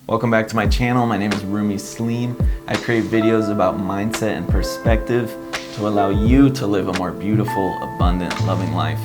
Welcome back to my channel. My name is Rumi Sleem. I create videos about mindset and perspective to allow you to live a more beautiful, abundant, loving life.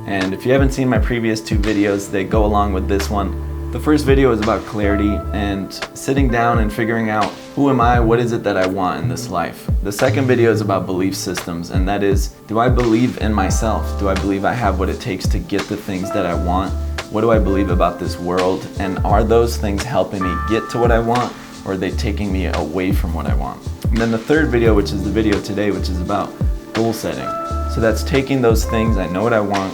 And if you haven't seen my previous two videos, they go along with this one. The first video is about clarity and sitting down and figuring out who am I, what is it that I want in this life. The second video is about belief systems, and that is, do I believe in myself? Do I believe I have what it takes to get the things that I want? What do I believe about this world? And are those things helping me get to what I want, or are they taking me away from what I want? And then the third video, which is the video today, which is about goal setting. So that's taking those things, I know what I want,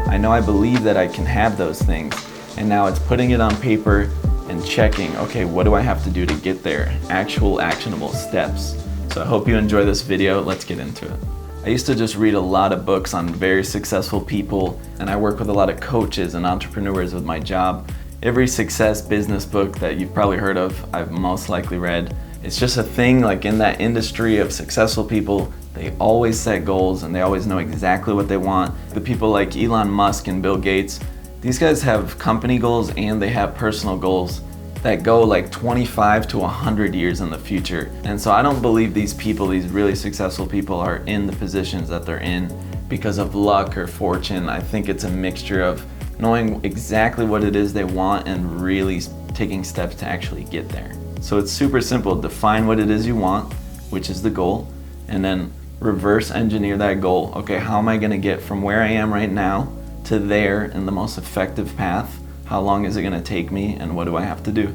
I know I believe that I can have those things, and now it's putting it on paper and checking, okay, what do I have to do to get there? Actual actionable steps. So I hope you enjoy this video. Let's get into it. I used to just read a lot of books on very successful people, and I work with a lot of coaches and entrepreneurs with my job. Every success business book that you've probably heard of, I've most likely read. It's just a thing, like in that industry of successful people, they always set goals and they always know exactly what they want. The people like Elon Musk and Bill Gates, these guys have company goals and they have personal goals that go like 25 to 100 years in the future. And so I don't believe these people, these really successful people, are in the positions that they're in because of luck or fortune. I think it's a mixture of knowing exactly what it is they want and really taking steps to actually get there. So it's super simple. Define what it is you want, which is the goal, and then reverse engineer that goal. Okay, how am I gonna get from where I am right now to there in the most effective path? How long is it gonna take me, and what do I have to do?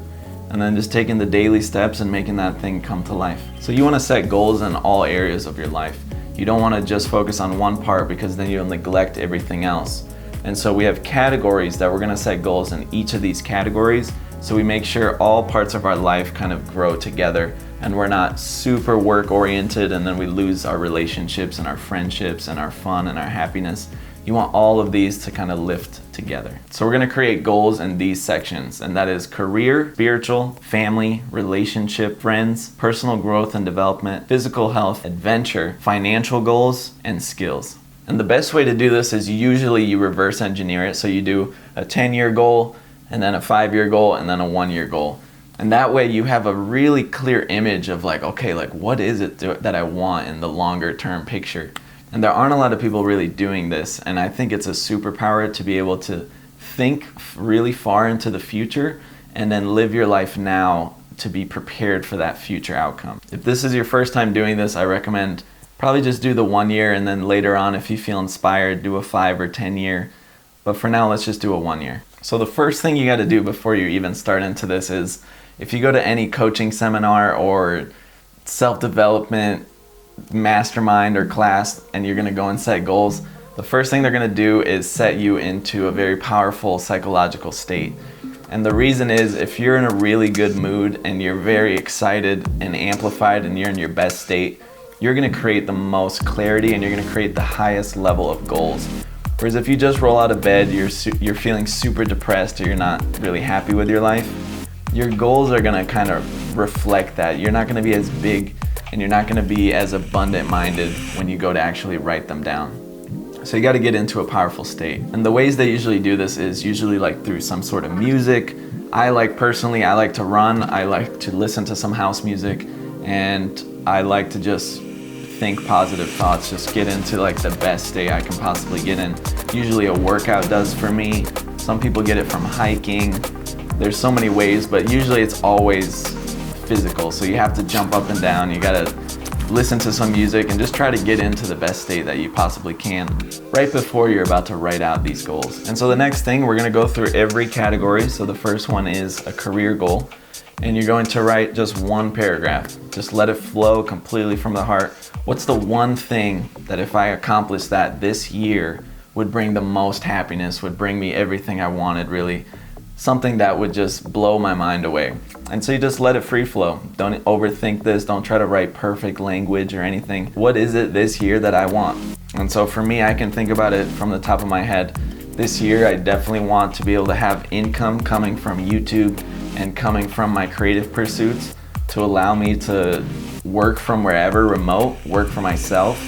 And then just taking the daily steps and making that thing come to life. So you wanna set goals in all areas of your life. You don't wanna just focus on one part because then you'll neglect everything else. And so we have categories that we're gonna set goals in each of these categories, so we make sure all parts of our life kind of grow together and we're not super work oriented and then we lose our relationships and our friendships and our fun and our happiness. You want all of these to kind of lift together. So we're gonna create goals in these sections, and that is career, spiritual, family, relationship, friends, personal growth and development, physical health, adventure, financial goals, and skills. And the best way to do this is usually you reverse engineer it. So you do a 10-year goal, and then a 5-year goal, and then a 1-year goal. And that way you have a really clear image of like, okay, like what is it that I want in the longer term picture? And there aren't a lot of people really doing this, and I think it's a superpower to be able to think really far into the future and then live your life now to be prepared for that future outcome. If this is your first time doing this, I recommend probably just do the 1 year, and then later on, if you feel inspired, do a 5 or 10 year. But for now, let's just do a 1 year. So the first thing you gotta do before you even start into this is, if you go to any coaching seminar or self-development mastermind or class and you're gonna go and set goals, the first thing they're gonna do is set you into a very powerful psychological state. And the reason is, if you're in a really good mood and you're very excited and amplified and you're in your best state, you're gonna create the most clarity and you're gonna create the highest level of goals. Whereas if you just roll out of bed, you're feeling super depressed or you're not really happy with your life, your goals are gonna kind of reflect that. You're not gonna be as big and you're not gonna be as abundant minded when you go to actually write them down. So you gotta get into a powerful state. And the ways they usually do this is usually like through some sort of music. Personally, I like to run, I like to listen to some house music, and I like to just think positive thoughts, just get into like the best state I can possibly get in. Usually a workout does for me. Some people get it from hiking. There's so many ways, but usually it's always physical. So you have to jump up and down. You gotta listen to some music and just try to get into the best state that you possibly can right before you're about to write out these goals. And so the next thing, we're gonna go through every category. So the first one is a career goal. And you're going to write just one paragraph. Just let it flow completely from the heart. What's the one thing that if I accomplish that this year would bring the most happiness, would bring me everything I wanted, really? Something that would just blow my mind away. And so you just let it free flow. Don't overthink this. Don't try to write perfect language or anything. What is it this year that I want? And so for me, I can think about it from the top of my head. This year, I definitely want to be able to have income coming from YouTube and coming from my creative pursuits to allow me to work from wherever, remote, work for myself,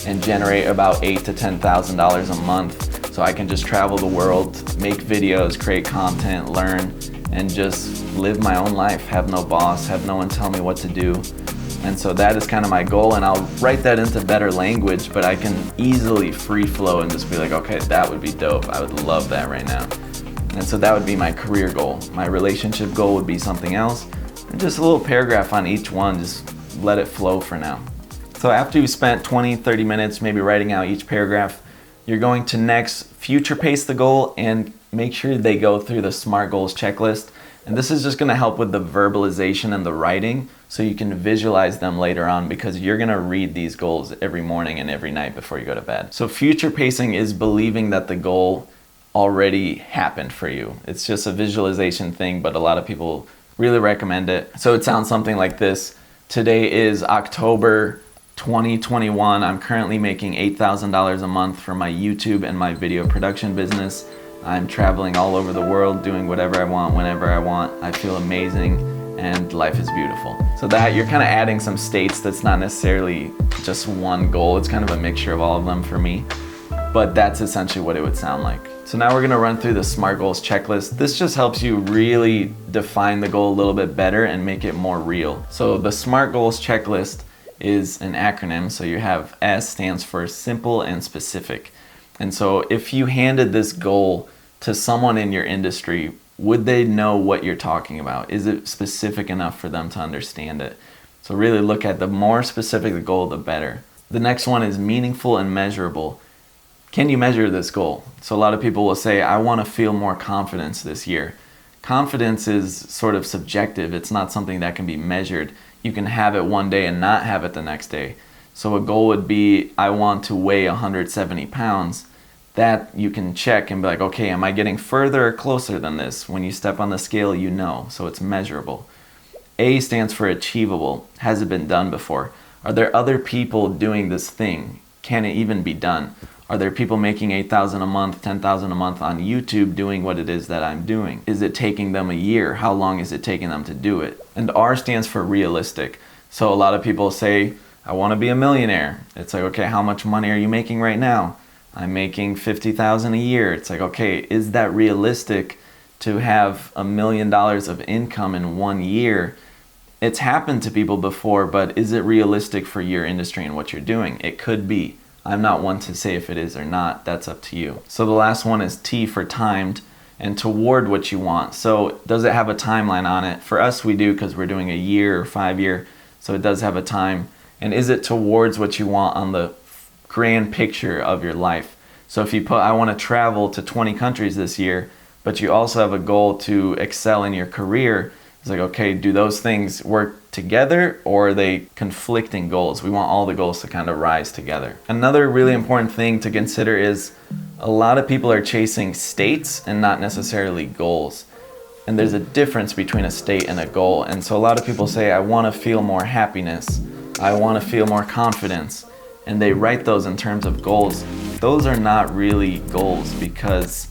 and generate about $8,000 to $10,000 a month. So I can just travel the world, make videos, create content, learn, and just live my own life, have no boss, have no one tell me what to do. And so that is kind of my goal, and I'll write that into better language, but I can easily free flow and just be like, okay, that would be dope. I would love that right now. And so that would be my career goal. My relationship goal would be something else. And just a little paragraph on each one, just let it flow for now. So after you spent 20, 30 minutes maybe writing out each paragraph, you're going to next future pace the goal and make sure they go through the SMART goals checklist. And this is just gonna help with the verbalization and the writing so you can visualize them later on, because you're gonna read these goals every morning and every night before you go to bed. So future pacing is believing that the goal already happened for you. It's just a visualization thing, but a lot of people really recommend it. So it sounds something like this. Today is October 2021. I'm currently making $8,000 a month for my YouTube and my video production business. I'm traveling all over the world, doing whatever I want, whenever I want. I feel amazing and life is beautiful. So that you're kind of adding some states that's not necessarily just one goal. It's kind of a mixture of all of them for me, but that's essentially what it would sound like. So now we're gonna run through the SMART goals checklist. This just helps you really define the goal a little bit better and make it more real. So the SMART goals checklist is an acronym. So you have S stands for simple and specific. And so if you handed this goal to someone in your industry, would they know what you're talking about? Is it specific enough for them to understand it? So really look at the more specific the goal, the better. The next one is meaningful and measurable. Can you measure this goal? So a lot of people will say, I want to feel more confidence this year. Confidence is sort of subjective. It's not something that can be measured. You can have it one day and not have it the next day. So a goal would be, I want to weigh 170 pounds. That you can check and be like, okay, am I getting further or closer than this? When you step on the scale, you know, so it's measurable. A stands for achievable. Has it been done before? Are there other people doing this thing? Can it even be done? Are there people making $8,000 a month, $10,000 a month on YouTube doing what it is that I'm doing? Is it taking them a year? How long is it taking them to do it? And R stands for realistic. So a lot of people say, I want to be a millionaire. It's like, okay, how much money are you making right now? I'm making $50,000 a year. It's like, okay, is that realistic to have $1 million of income in 1 year? It's happened to people before, but is it realistic for your industry and what you're doing? It could be. I'm not one to say if it is or not. That's up to you. So the last one is T for timed and toward what you want. So does it have a timeline on it? For us, we do, because we're doing a year or 5 year. So it does have a time. And is it towards what you want on the grand picture of your life? So if you put, I want to travel to 20 countries this year, but you also have a goal to excel in your career, it's like, okay, do those things work together or are they conflicting goals? We want all the goals to kind of rise together. Another really important thing to consider is a lot of people are chasing states and not necessarily goals. And there's a difference between a state and a goal. And so a lot of people say, I want to feel more happiness. I want to feel more confidence. And they write those in terms of goals. Those are not really goals, because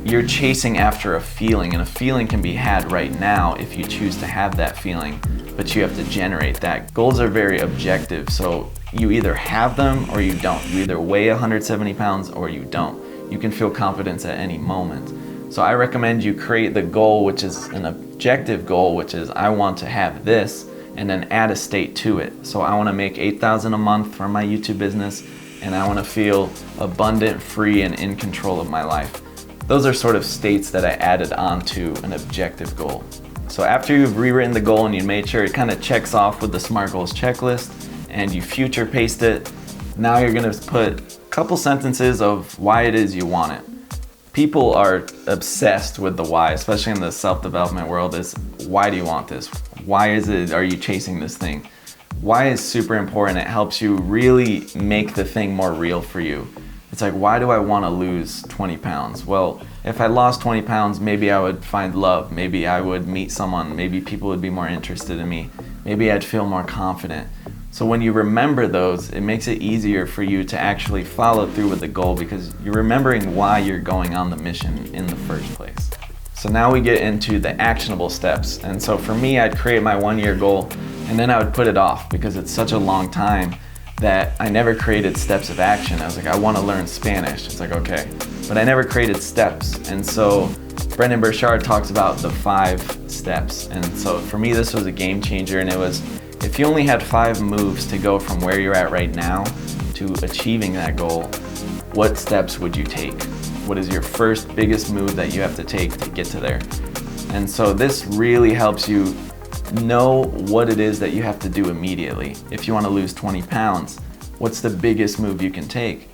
you're chasing after a feeling, and a feeling can be had right now if you choose to have that feeling, but you have to generate that. Goals are very objective, so you either have them or you don't. You either weigh 170 pounds or you don't. You can feel confidence at any moment. So I recommend you create the goal, which is an objective goal, which is I want to have this, and then add a state to it. So I want to make $8,000 a month from my YouTube business, and I want to feel abundant, free, and in control of my life. Those are sort of states that I added onto an objective goal. So after you've rewritten the goal and you made sure it kind of checks off with the SMART goals checklist and you future paced it, now you're going to put a couple sentences of why it is you want it. People are obsessed with the why, especially in the self-development world, is why do you want this? Why are you chasing this thing? Why is super important. It helps you really make the thing more real for you. It's like, why do I want to lose 20 pounds? Well, if I lost 20 pounds, maybe I would find love. Maybe I would meet someone. Maybe people would be more interested in me. Maybe I'd feel more confident. So when you remember those, it makes it easier for you to actually follow through with the goal, because you're remembering why you're going on the mission in the first place. So now we get into the actionable steps. And so for me, I'd create my 1 year goal and then I would put it off because it's such a long time that I never created steps of action. I was like, I want to learn Spanish. It's like, okay, but I never created steps. And so Brendon Burchard talks about the 5 steps. And so for me, this was a game changer, and it was, if you only had 5 moves to go from where you're at right now to achieving that goal, what steps would you take? What is your first biggest move that you have to take to get to there? And so this really helps you know what it is that you have to do immediately. If you want to lose 20 pounds, what's the biggest move you can take?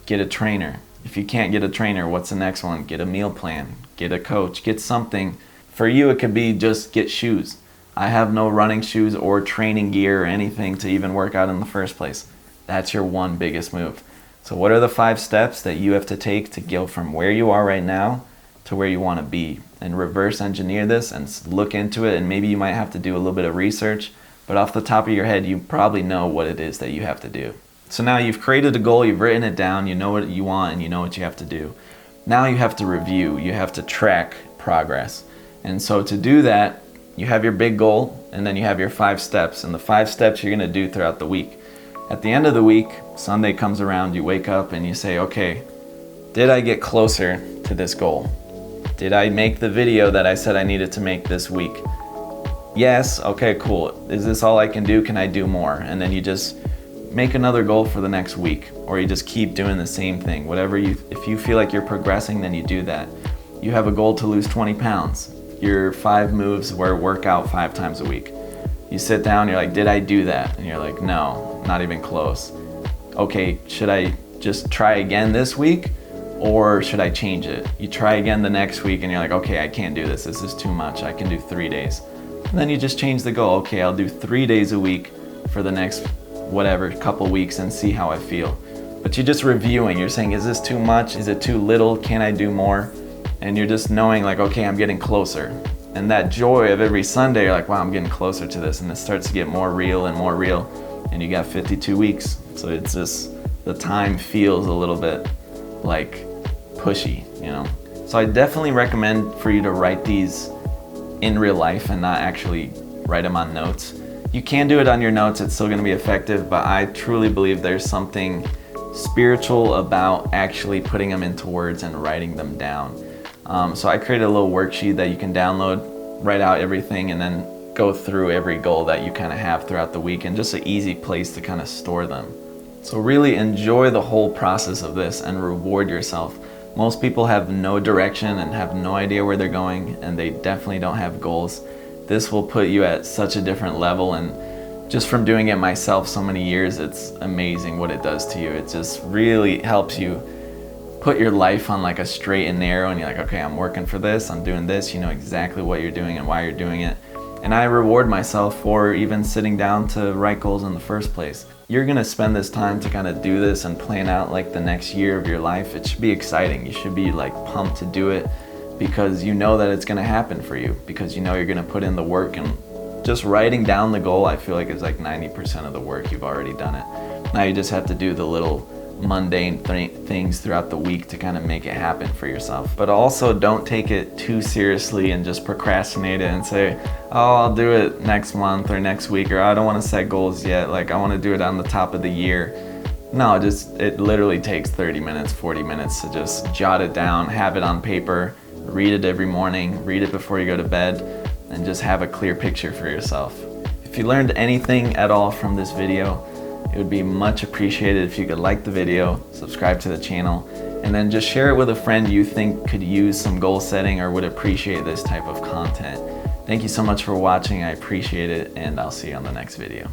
Get a trainer. If you can't get a trainer, what's the next one? Get a meal plan, get a coach, get something. For you, it could be just get shoes. I have no running shoes or training gear or anything to even work out in the first place. That's your one biggest move. So what are the 5 steps that you have to take to go from where you are right now to where you want to be? And reverse engineer this and look into it, and maybe you might have to do a little bit of research, but off the top of your head, you probably know what it is that you have to do. So now you've created a goal, you've written it down, you know what you want, and you know what you have to do. Now you have to review, you have to track progress. And so to do that, you have your big goal, and then you have your 5 steps, and the 5 steps you're gonna do throughout the week. At the end of the week, Sunday comes around, you wake up and you say, okay, did I get closer to this goal? Did I make the video that I said I needed to make this week? Yes, okay, cool. Is this all I can do? Can I do more? And then you just make another goal for the next week, or you just keep doing the same thing. If you feel like you're progressing, then you do that. You have a goal to lose 20 pounds. Your 5 moves were work out 5 times a week. You sit down, you're like, did I do that? And you're like, no, not even close. Okay, should I just try again this week, or should I change it? You try again the next week and you're like, okay, I can't do this. This is too much. I can do 3 days. And then you just change the goal. Okay, I'll do 3 days a week for the next couple weeks and see how I feel. But you're just reviewing. You're saying, is this too much? Is it too little? Can I do more? And you're just knowing like, okay, I'm getting closer. And that joy of every Sunday, you're like, wow, I'm getting closer to this. And it starts to get more real and more real. And you got 52 weeks. So it's just, the time feels a little bit like pushy, you know? So I definitely recommend for you to write these in real life and not actually write them on notes. You can do it on your notes, it's still gonna be effective, but I truly believe there's something spiritual about actually putting them into words and writing them down. So I created a little worksheet that you can download, write out everything, and then go through every goal that you kind of have throughout the week, and just an easy place to kind of store them. So really enjoy the whole process of this and reward yourself. Most people have no direction and have no idea where they're going, and they definitely don't have goals. This will put you at such a different level, and just from doing it myself so many years, it's amazing what it does to you. It just really helps you put your life on like a straight and narrow, and you're like, okay, I'm working for this, I'm doing this, you know exactly what you're doing and why you're doing it. And I reward myself for even sitting down to write goals in the first place. You're gonna spend this time to kind of do this and plan out like the next year of your life. It should be exciting. You should be like pumped to do it, because you know that it's gonna happen for you, because you know you're gonna put in the work. And just writing down the goal, I feel like is like 90% of the work. You've already done it. Now you just have to do the little mundane things throughout the week to kind of make it happen for yourself. But also don't take it too seriously and just procrastinate it and say, oh, I'll do it next month or next week, or I don't want to set goals yet, like I want to do it on the top of the year. No, it literally takes 30 minutes, 40 minutes to just jot it down, have it on paper, read it every morning, read it before you go to bed, and just have a clear picture for yourself. If you learned anything at all from this video, it would be much appreciated if you could like the video, subscribe to the channel, and then just share it with a friend you think could use some goal setting or would appreciate this type of content. Thank you so much for watching. I appreciate it, and I'll see you on the next video.